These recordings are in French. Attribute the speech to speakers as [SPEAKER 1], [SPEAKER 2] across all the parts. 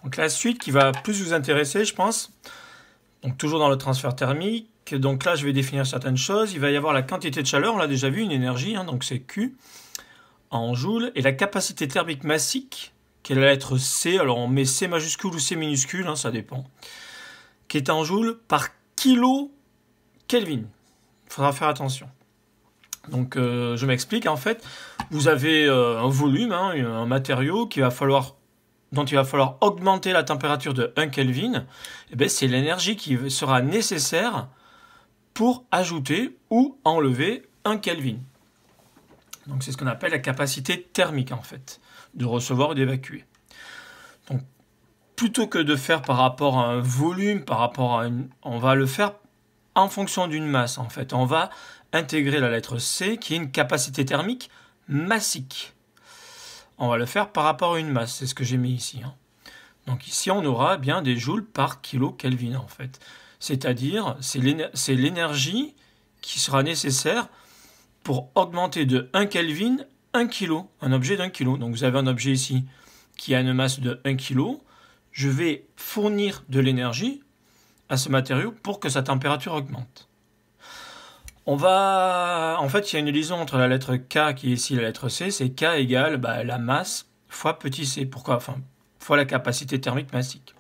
[SPEAKER 1] Donc la suite qui va plus vous intéresser, je pense, donc toujours dans le transfert thermique, donc là je vais définir certaines choses. Il va y avoir la quantité de chaleur, on l'a déjà vu, une énergie, hein, donc c'est Q en joules, et la capacité thermique massique, qui est la lettre C, alors on met C majuscule ou C minuscule, hein, ça dépend, qui est en joules par kilo Kelvin. Il faudra faire attention. Donc je m'explique, en fait, vous avez un volume, hein, un matériau dont il va falloir augmenter la température de 1 Kelvin, et bien c'est l'énergie qui sera nécessaire pour ajouter ou enlever 1 Kelvin. Donc c'est ce qu'on appelle la capacité thermique, en fait, de recevoir ou d'évacuer. Donc plutôt que de faire par rapport à un volume, on va le faire en fonction d'une masse, en fait. On va intégrer la lettre C, qui est une capacité thermique massique. On va le faire par rapport à une masse, c'est ce que j'ai mis ici. Hein. Donc ici, on aura bien des joules par kilo Kelvin, en fait. C'est-à-dire, c'est l'énergie qui sera nécessaire pour augmenter de 1 Kelvin 1 kg, un objet d'1 kg. Donc vous avez un objet ici qui a une masse de 1 kg. Je vais fournir de l'énergie à ce matériau pour que sa température augmente. En fait, il y a une liaison entre la lettre K qui est ici et la lettre C. C'est K égale la masse fois petit c. Pourquoi fois la capacité thermique massique.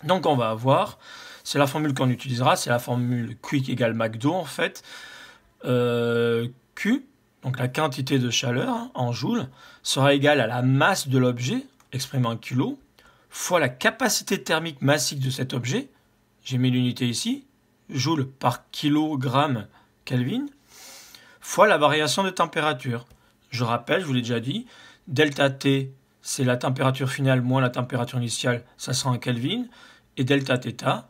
[SPEAKER 1] Donc on va avoir, c'est la formule qu'on utilisera, c'est la formule Quick égale McDo en fait. Q, donc la quantité de chaleur en joules, sera égale à la masse de l'objet, exprimée en kilo, fois la capacité thermique massique de cet objet, j'ai mis l'unité ici, joules par kilogramme Kelvin, fois la variation de température. Je rappelle, je vous l'ai déjà dit, delta T, c'est la température finale moins la température initiale, ça sera en Kelvin, et delta θ,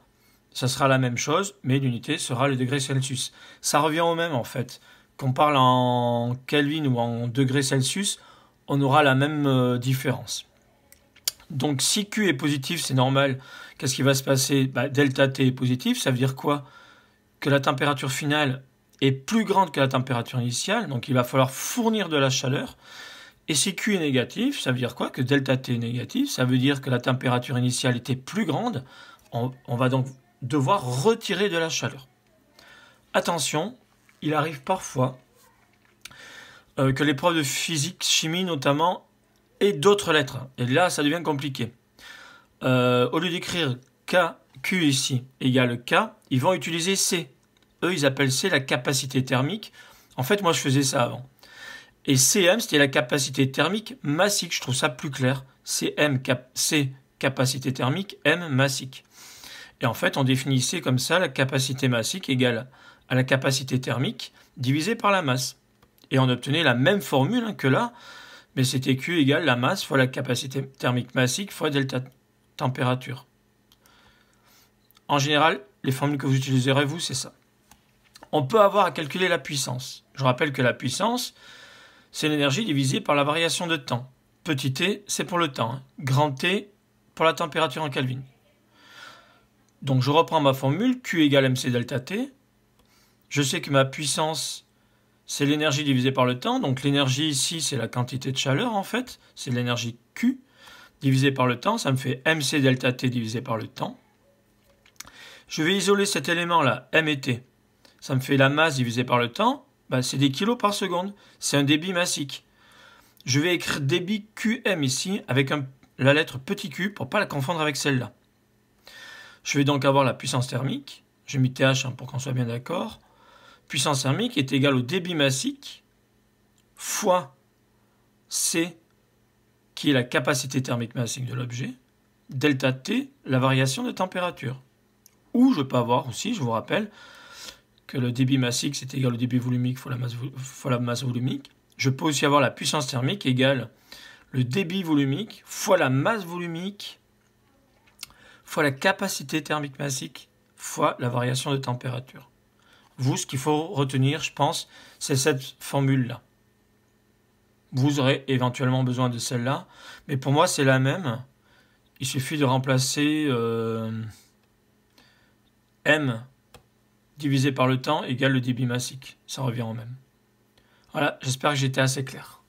[SPEAKER 1] ça sera la même chose, mais l'unité sera le degré Celsius. Ça revient au même en fait. Qu'on parle en Kelvin ou en degrés Celsius, on aura la même différence. Donc si Q est positif, c'est normal. Qu'est-ce qui va se passer? Delta T est positif, ça veut dire quoi? Que la température finale est plus grande que la température initiale, donc il va falloir fournir de la chaleur. Et si Q est négatif, ça veut dire quoi? Que delta T est négatif, ça veut dire que la température initiale était plus grande. On va donc devoir retirer de la chaleur. Attention, il arrive parfois que l'épreuve de physique, chimie notamment, ait d'autres lettres. Et là, ça devient compliqué. Au lieu d'écrire Q ici égale K, ils vont utiliser C. Eux, ils appellent C la capacité thermique. En fait, moi, je faisais ça avant. Et Cm, c'était la capacité thermique massique. Je trouve ça plus clair. C capacité thermique, M massique. Et en fait, on définissait comme ça la capacité massique égale à la capacité thermique divisée par la masse. Et on obtenait la même formule que là, mais c'était Q égale la masse fois la capacité thermique massique fois delta température. En général, les formules que vous utiliserez, vous, c'est ça. On peut avoir à calculer la puissance. Je rappelle que la puissance, c'est l'énergie divisée par la variation de temps. Petit t, c'est pour le temps. Hein. Grand T, pour la température en Kelvin. Donc je reprends ma formule, Q égale mc delta T. Je sais que ma puissance, c'est l'énergie divisée par le temps. Donc l'énergie ici, c'est la quantité de chaleur en fait. C'est l'énergie Q divisée par le temps. Ça me fait mc delta T divisé par le temps. Je vais isoler cet élément-là, m et T. Ça me fait la masse divisée par le temps. C'est des kilos par seconde. C'est un débit massique. Je vais écrire débit QM ici avec la lettre petit q pour ne pas la confondre avec celle-là. Je vais donc avoir la puissance thermique. J'ai mis TH pour qu'on soit bien d'accord. Puissance thermique est égale au débit massique fois C, qui est la capacité thermique massique de l'objet, delta T, la variation de température. Ou je peux avoir aussi, je vous rappelle, que le débit massique, c'est égal au débit volumique fois la masse volumique. Je peux aussi avoir la puissance thermique égale le débit volumique fois la masse volumique fois la capacité thermique massique fois la variation de température. Vous, ce qu'il faut retenir, je pense, c'est cette formule-là. Vous aurez éventuellement besoin de celle-là, mais pour moi, c'est la même. Il suffit de remplacer M divisé par le temps égale le débit massique. Ça revient au même. Voilà, j'espère que j'étais assez clair.